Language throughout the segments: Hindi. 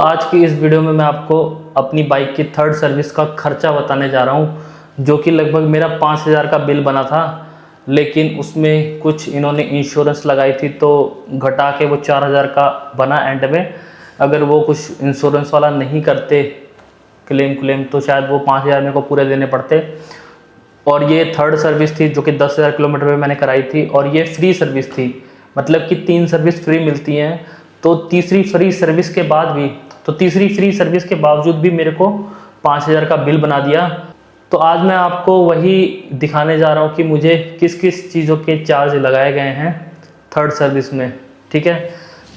आज की इस वीडियो में मैं आपको अपनी बाइक की थर्ड सर्विस का खर्चा बताने जा रहा हूँ, जो कि लगभग मेरा 5,000 का बिल बना था। लेकिन उसमें कुछ इन्होंने इंश्योरेंस लगाई थी तो घटा के वो 4,000 का बना एंड में। अगर वो कुछ इंश्योरेंस वाला नहीं करते क्लेम तो शायद वो 5,000 मेरे को पूरे देने पड़ते। और ये थर्ड सर्विस थी जो कि 10,000 किलोमीटर पे मैंने कराई थी, और ये फ्री सर्विस थी। मतलब कि 3 सर्विस फ्री मिलती हैं, तो तीसरी फ्री सर्विस के बाद भी तीसरी फ्री सर्विस के बावजूद भी मेरे को 5,000 का बिल बना दिया। तो आज मैं आपको वही दिखाने जा रहा हूँ कि मुझे किस किस चीज़ों के चार्ज लगाए गए हैं थर्ड सर्विस में। ठीक है,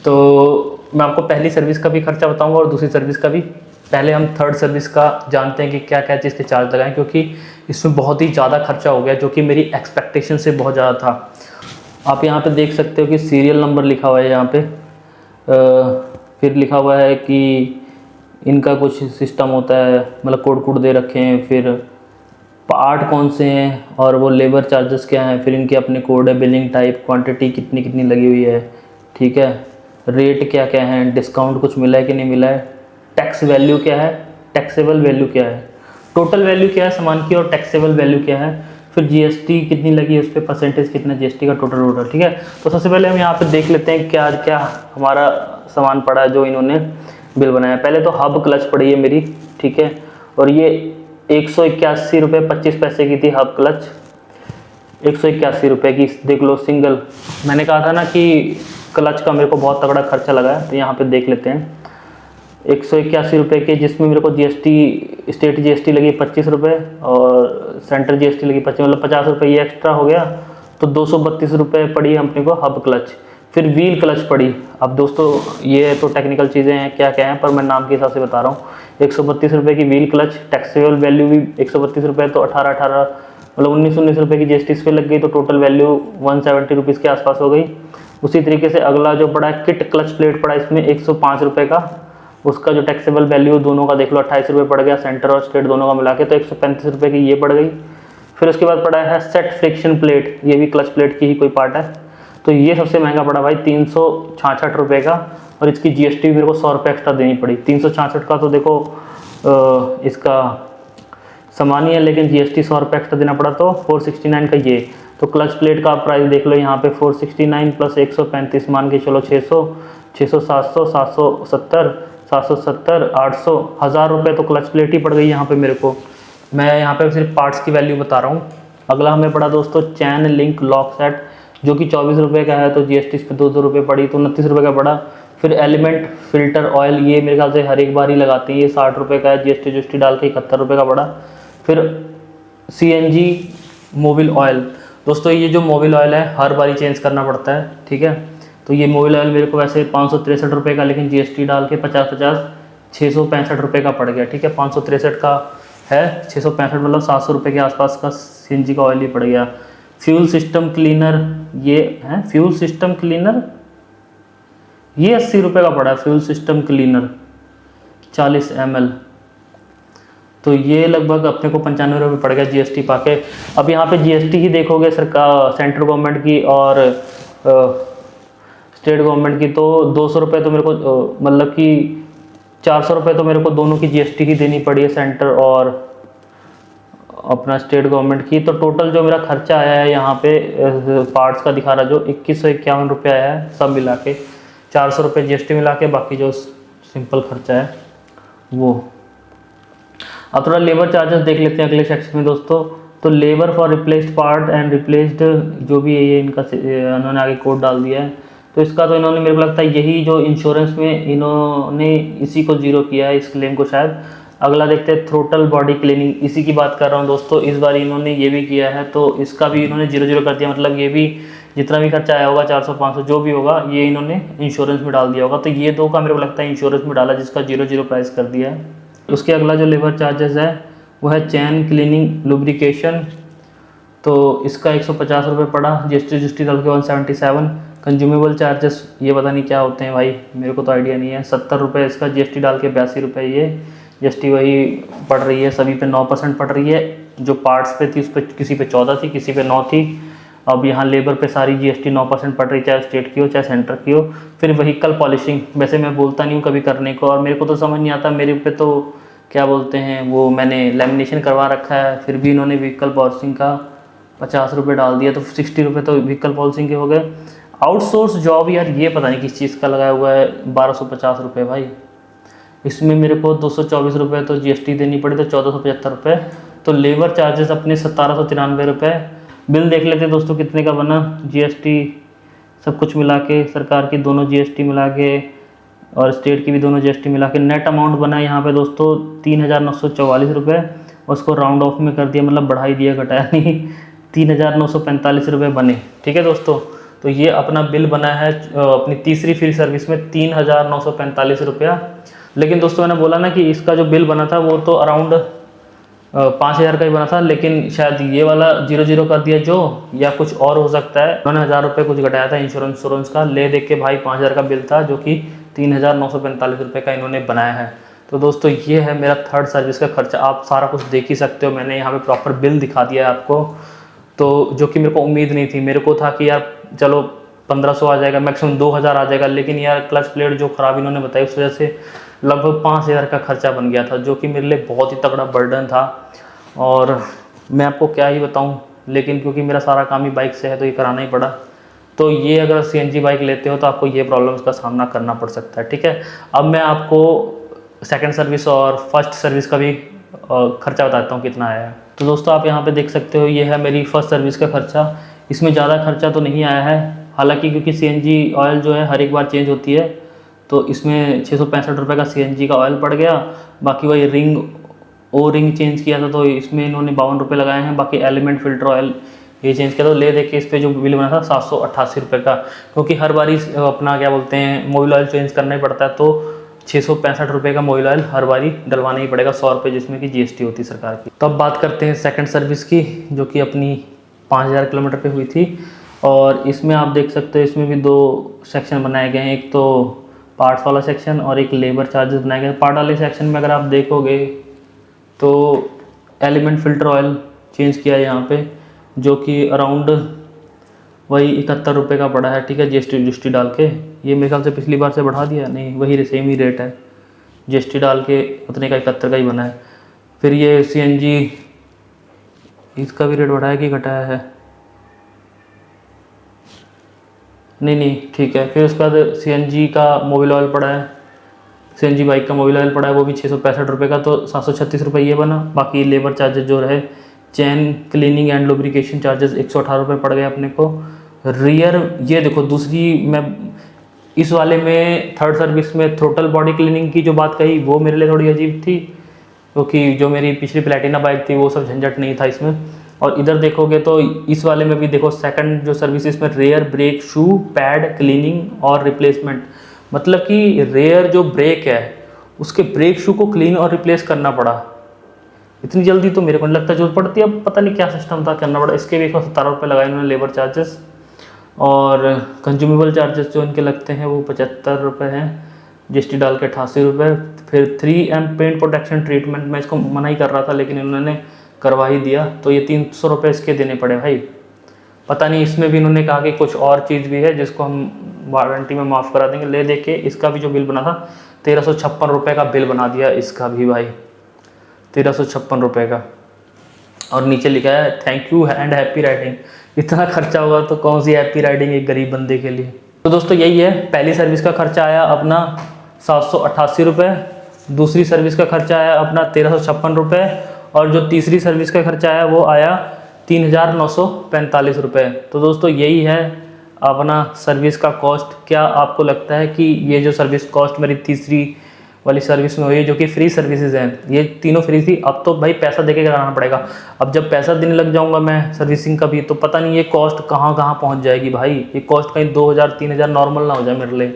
तो मैं आपको पहली सर्विस का भी खर्चा बताऊंगा और दूसरी सर्विस का भी। पहले हम थर्ड सर्विस का जानते हैं कि क्या क्या चीज़ के चार्ज लगाएं, क्योंकि इसमें बहुत ही ज़्यादा खर्चा हो गया जो कि मेरी एक्सपेक्टेशन से बहुत ज़्यादा था। आप यहाँ पे देख सकते हो कि सीरियल नंबर लिखा हुआ है यहाँ पे। फिर लिखा हुआ है कि इनका कुछ सिस्टम होता है, मतलब कोड कोड दे रखे हैं, फिर पार्ट कौन से हैं और वो लेबर चार्जेस क्या हैं, फिर इनके अपने कोड है, बिलिंग टाइप, क्वांटिटी कितनी कितनी लगी हुई है, ठीक है, रेट क्या क्या है, डिस्काउंट कुछ मिला है कि नहीं मिला है, टैक्स वैल्यू क्या है, टैक्सेबल वैल्यू क्या है, टोटल वैल्यू क्या है सामान की और टैक्सेबल वैल्यू क्या है, फिर जीएसटी कितनी लगी है उस पर, परसेंटेज कितना जीएसटी का टोटल। ठीक है, तो सबसे पहले हम यहाँ पे देख लेते हैं क्या क्या हमारा सामान पड़ा है जो इन्होंने बिल बनाया। पहले तो हब क्लच पड़ी है मेरी, ठीक है, और ये 181 रुपये 25 पैसे की थी हब क्लच। 181 रुपये की, देख लो सिंगल। मैंने कहा था ना कि क्लच का मेरे को बहुत तगड़ा खर्चा लगा है, तो यहाँ पे देख लेते हैं। 181 रुपये के, जिसमें मेरे को जीएसटी, स्टेट जीएसटी लगी 25 रुपये और सेंट्रल जीएसटी लगी 25, मतलब 50 रुपये ये एक्स्ट्रा हो गया। तो 232 रुपये पड़ी अपने को हब क्लच। फिर व्हील क्लच पड़ी। अब दोस्तों ये तो टेक्निकल चीज़ें हैं, क्या क्या हैं, पर मैं नाम के हिसाब से बता रहा हूँ। 132 रुपये की व्हील क्लच, टैक्सेबल वैल्यू भी 132 रुपये, तो 18 मतलब 19 रुपये की जीएसटी इस पर लग गई, तो टोटल वैल्यू 170 रुपीज़ के आसपास हो गई। उसी तरीके से अगला जो पड़ा है किट क्लच प्लेट पड़ा, इसमें 105 रुपये का, उसका जो टैक्सेबल वैल्यू दोनों का देख लो 28 रुपये पड़ गया, सेंटर और स्टेट दोनों का मिला के, तो 135 रुपये की ये पड़ गई। फिर उसके बाद पड़ा है सेट फ्रिक्शन प्लेट, ये भी क्लच प्लेट की ही कोई पार्ट है, तो ये सबसे महंगा पड़ा भाई 366 रुपये का, और इसकी जीएसटी मेरे को 100 रुपये एक्स्ट्रा देनी पड़ी। 366 का तो देखो इसका सामान ही है, लेकिन जीएसटी 100 रुपये एक्स्ट्रा देना पड़ा, तो 469 का ये। तो क्लच प्लेट का प्राइस देख लो यहाँ पे 469 प्लस 135, मान के चलो 600, 600, 700, 770, 770, 800, 1000 रुपये तो क्लच प्लेट ही पड़ गई यहाँ पे मेरे को। मैं यहाँ पे सिर्फ पार्ट्स की वैल्यू बता रहा हूँ। अगला हमें पड़ा दोस्तों चैन लिंक लॉक सेट, जो कि 24 रुपये का है, तो जीएसटी इस पर 2 रुपये पड़ी, तो 29 रुपये का पड़ा। फिर एलिमेंट फिल्टर ऑयल, ये मेरे ख्याल से हर एक बार ही लगाती है, ये 60 रुपये का है, जीएसटी डाल के 71 रुपये का पड़ा। फिर सीएनजी मोबिल ऑयल, दोस्तों ये जो मोबिल ऑयल है हर बार ही चेंज करना पड़ता है, ठीक है। तो ये मोबिल ऑयल मेरे को वैसे 563 रुपये का, लेकिन जीएसटी डाल के 50 665 रुपये का पड़ गया, ठीक है। 563 का है, 665 मतलब 700 रुपये के आसपास का सीएनजी का ऑयल ही पड़ गया। फ्यूल सिस्टम क्लीनर, ये है फ्यूल सिस्टम क्लीनर, ये 80 रुपये का पड़ा है फ्यूल सिस्टम क्लीनर 40 ml, तो ये लगभग अपने को 95 रुपये पड़ गया जीएसटी पाके। अब यहाँ पे जीएसटी ही देखोगे सरकार, सेंट्रल गवर्नमेंट की और स्टेट गवर्नमेंट की, तो 200 रुपये तो मेरे को मतलब कि 400 रुपये तो मेरे को दोनों की जीएसटी ही देनी पड़ी है, सेंटर और अपना स्टेट गवर्नमेंट की। तो टोटल जो मेरा खर्चा आया है यहाँ पे पार्ट्स का दिखा रहा, जो 2151 रुपये आया है सब मिला के, 400 रुपये जीएसटी मिला के, बाकी जो सिंपल खर्चा है वो। अब थोड़ा लेबर चार्जेस देख लेते हैं अगले सेक्शन में दोस्तों। तो labour for replaced part and replaced, जो भी है ये इनका इन्होंने आगे कोड डाल दिया है, तो इसका तो इन्होंने मेरे को लगता है यही जो इंश्योरेंस में इन्होंने इसी को जीरो किया है, इस क्लेम को शायद। अगला देखते हैं थ्रोटल बॉडी क्लीनिंग, इसी की बात कर रहा हूँ दोस्तों, इस बार इन्होंने ये भी किया है, तो इसका भी इन्होंने जीरो कर दिया, मतलब ये भी जितना भी खर्चा आया होगा 400-500 जो भी होगा ये इन्होंने इंश्योरेंस में डाल दिया होगा। तो ये दो का मेरे को लगता है इंश्योरेंस में डाला, जिसका 0 प्राइस कर दिया है। उसके अगला जो लेबर चार्जेस है वो है चैन क्लीनिंग लुब्रिकेशन, तो इसका 150 रुपये पड़ा, जीएसटी डाल के 177। कंज्यूमेबल चार्जेस ये पता नहीं क्या होते हैं भाई, मेरे को तो आइडिया नहीं है। 70 रुपये इसका, जीएसटी डाल के 82 रुपये ये जीएसटी वही पड़ रही है, सभी पे 9% पड़ रही है। जो पार्ट्स पे थी उस पर किसी पे 14 थी, किसी पे 9 थी। अब यहाँ लेबर पे सारी GST 9% पड़ रही, चाहे स्टेट की हो चाहे सेंटर की हो। फिर व्हीकल पॉलिशिंग, वैसे मैं बोलता नहीं हूँ कभी करने को, और मेरे को तो समझ नहीं आता, मेरे पे तो क्या बोलते हैं वो, मैंने लेमिनेशन करवा रखा है, फिर भी इन्होंने व्हीकल पॉलिशिंग का 50 रुपये डाल दिया, तो 60 रुपये तो व्हीकल पॉलिशिंग के हो गए। आउटसोर्स जॉब यार, ये पता नहीं किस चीज़ का लगाया हुआ है 1250 रुपये भाई। इसमें मेरे को 224 रुपये तो GST देनी पड़ी, तो 1475 रुपये। तो लेबर चार्जेस अपने 1793 रुपये। बिल देख लेते दोस्तों कितने का बना, GST सब कुछ मिला के, सरकार की दोनों GST मिला के और स्टेट की भी दोनों GST मिला के, नेट अमाउंट बना है यहाँ पे दोस्तों 3944 रुपये। उसको राउंड ऑफ में कर दिया, मतलब बढ़ाई दिया घटाया नहीं, 3945 रुपये बने। ठीक है दोस्तों, तो ये अपना बिल बना है अपनी तीसरी फ्री सर्विस में 3945 रुपया। लेकिन दोस्तों मैंने बोला ना कि इसका जो बिल बना था वो तो अराउंड 5000 का ही बना था, लेकिन शायद ये वाला 00 कर दिया जो, या कुछ और हो सकता है। उन्होंने 1000 रुपये कुछ घटाया था इंश्योरेंस का, ले देख के भाई 5000 का बिल था, जो कि 3945 रुपये का इन्होंने बनाया है। तो दोस्तों ये है मेरा थर्ड सर्विस का खर्चा, आप सारा कुछ देख ही सकते हो, मैंने यहाँ पे प्रॉपर बिल दिखा दिया है आपको। तो जो कि मेरे को उम्मीद नहीं थी, मेरे को था कि यार चलो 1500 आ जाएगा, मैक्सिमम 2000 आ जाएगा, लेकिन यार क्लच प्लेट जो ख़राब इन्होंने बताई उस वजह से लगभग 5000 का खर्चा बन गया था, जो कि मेरे लिए बहुत ही तगड़ा बर्डन था। और मैं आपको क्या ही बताऊं, लेकिन क्योंकि मेरा सारा काम ही बाइक से है तो ये कराना ही पड़ा। तो ये अगर CNG बाइक लेते हो तो आपको ये प्रॉब्लम्स का सामना करना पड़ सकता है। ठीक है, अब मैं आपको सेकंड सर्विस और फर्स्ट सर्विस का भी खर्चा बताता हूँ कितना आया है। तो दोस्तों आप यहाँ पे देख सकते हो, ये है मेरी फर्स्ट सर्विस का खर्चा। इसमें ज़्यादा खर्चा तो नहीं आया है, हालांकि क्योंकि CNG ऑयल जो है हर एक बार चेंज होती है, तो इसमें 665 रुपये का CNG का ऑयल पड़ गया। बाकी वही रिंग चेंज किया था, तो इसमें इन्होंने 52 रुपये लगाए हैं। बाकी एलिमेंट फिल्टर ऑयल ये चेंज किया, तो ले दे के इस पर जो बिल बना था 788 रुपये का, क्योंकि हर बारी अपना क्या बोलते हैं मोबिल ऑयल चेंज करना ही पड़ता है, तो 665 रुपये का मोबिल ऑयल हर बारी डलवाना ही पड़ेगा, 100 रुपये जिसमें कि GST होती है सरकार की। तो अब बात करते हैं सेकंड सर्विस की, जो कि अपनी 5000 किलोमीटर पे हुई थी। और इसमें आप देख सकते हो, इसमें भी 2 सेक्शन बनाए गए हैं, एक तो पार्ट्स वाला सेक्शन और एक लेबर चार्जेस बनाए गए। पार्ट वाले सेक्शन में अगर आप देखोगे तो एलिमेंट फिल्टर ऑयल चेंज किया है यहाँ पे, जो कि अराउंड वही 71 रुपये का पड़ा है। ठीक है, GST डाल के, ये मेरे ख्याल से पिछली बार से बढ़ा दिया, नहीं वही सेम ही रेट है, GST डाल के उतने का 71 का ही बना है। फिर ये CNG इसका भी रेट बढ़ाया कि घटाया है, नहीं ठीक है। फिर उसके बाद CNG का मोबिल ऑयल पड़ा है, CNG बाइक का मोबिल ऑयल पड़ा है, वो भी 665 रुपये का, तो 736 रुपये ये बना। बाकी लेबर चार्जेस जो रहे, चैन क्लीनिंग एंड लुब्रिकेशन चार्जेस 118 रुपये पड़ गए अपने को। रियर ये देखो, दूसरी मैं इस वाले में थर्ड सर्विस में थ्रोटल बॉडी क्लीनिंग की जो बात कही वो मेरे लिए थोड़ी अजीब थी, क्योंकि जो मेरी पिछली प्लैटिना बाइक थी वो सब झंझट नहीं था इसमें। और इधर देखोगे तो इस वाले में भी देखो, सेकंड जो सर्विस इसमें rear brake shoe pad cleaning और रिप्लेसमेंट, मतलब कि रेयर जो ब्रेक है उसके ब्रेक शू को क्लीन और रिप्लेस करना पड़ा। इतनी जल्दी तो मेरे को नहीं लगता जरूरत पड़ती, अब पता नहीं क्या सिस्टम था, करना पड़ा। इसके भी 117 रुपये लगाए उन्होंने लेबर चार्जेस, और कंज्यूमेबल चार्जेस जो इनके लगते हैं वो 75 रुपये हैं, GST डाल के 88 रुपये। फिर 3M पेंट प्रोटेक्शन ट्रीटमेंट, मैं इसको मना ही कर रहा था लेकिन इन्होंने करवा ही दिया, तो ये 300 रुपये इसके देने पड़े भाई। पता नहीं, इसमें भी इन्होंने कहा कि कुछ और चीज़ भी है जिसको हम वारंटी में माफ़ करा देंगे, ले दे के इसका भी जो बिल बना था 1356 रुपये का बिल बना दिया इसका भी भाई, 1356 रुपये का। और नीचे लिखा है thank you and happy riding. इतना खर्चा होगा तो कौन सी हैप्पी राइडिंग एक गरीब बंदे के लिए। तो दोस्तों यही है, पहली सर्विस का खर्चा आया अपना 788 रुपये, दूसरी सर्विस का खर्चा आया अपना 1356 रुपये, और जो तीसरी सर्विस का खर्चा आया वो आया 3945 रुपये। तो दोस्तों यही है अपना सर्विस का कॉस्ट। क्या आपको लगता है कि ये जो सर्विस कॉस्ट मेरी तीसरी वाली सर्विस में हुई, जो कि फ्री सर्विसेज हैं, ये तीनों फ्री थी, अब तो भाई पैसा देके कराना पड़ेगा। अब जब पैसा देने लग जाऊंगा मैं सर्विसिंग का भी, तो पता नहीं ये कॉस्ट कहाँ कहाँ पहुँच जाएगी भाई, ये कॉस्ट कहीं 2000-3000 नॉर्मल ना हो जाए मेरे लिए।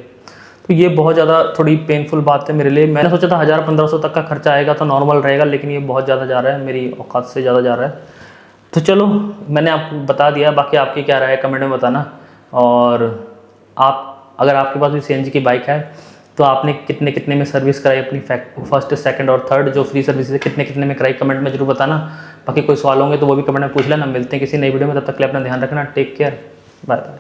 तो ये बहुत ज़्यादा थोड़ी पेनफुल बात है मेरे लिए। मैंने सोचा था 1000-1500 तक का खर्चा आएगा तो नॉर्मल रहेगा, लेकिन ये बहुत ज़्यादा जा रहा है, मेरी औकात से ज़्यादा जा रहा है। तो चलो मैंने आपको बता दिया, बाकी आपकी क्या राय है कमेंट में बताना। और आप अगर आपके पास भी CNG की बाइक है तो आपने कितने में सर्विस कराई अपनी फर्स्ट, सेकंड और थर्ड जो फ्री सर्विस है, कितने में कराई, कमेंट में जरूर बताना। बाकी कोई सवाल होंगे तो वो भी कमेंट में पूछ लेना। मिलते हैं किसी नई वीडियो में, तब तक के लिए अपना ध्यान रखना। Take care, bye bye.